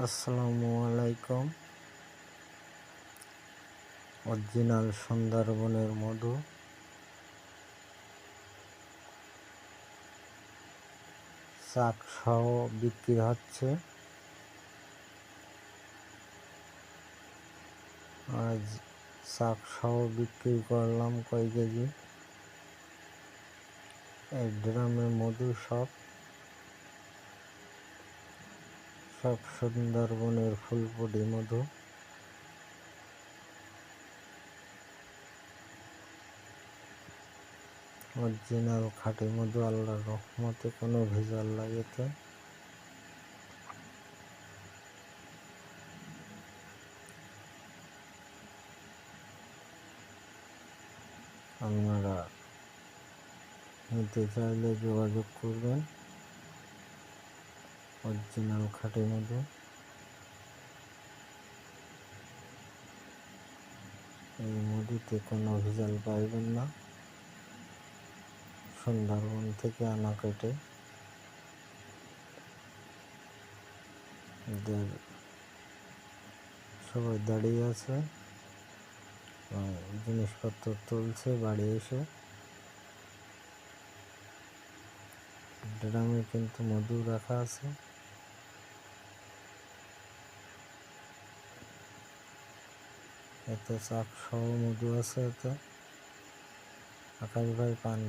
আসসালামু আলাইকুম। অরিজিনাল সুন্দরবনের মধু চাক সহ বিক্রি হচ্ছে। আজ চাক সহ বিক্রি করলাম কয় কেজি। এই ড্রামে মধু সব সুন্দরবনের ফুলপুরি মধু। অরিজিনাল খাঁটি মধু, আল্লাহর রহমতে কোনো ভেজাল লাগেতে। আপনারা নিতে চাইলে যোগাযোগ করবেন। অরিজিনাল খাঁটি মধু। এই মধুতে কোনো ভেজাল পাইবেন না। সুন্দরবন থেকে আনা কেটে সবাই দাঁড়িয়ে আছে, জিনিসপত্র তুলছে বাড়ি এসে। ড্রামে কিন্তু মধু রাখা আছে। এতে চাক সহ মধু আছে। এতে আকাশ ভাই পান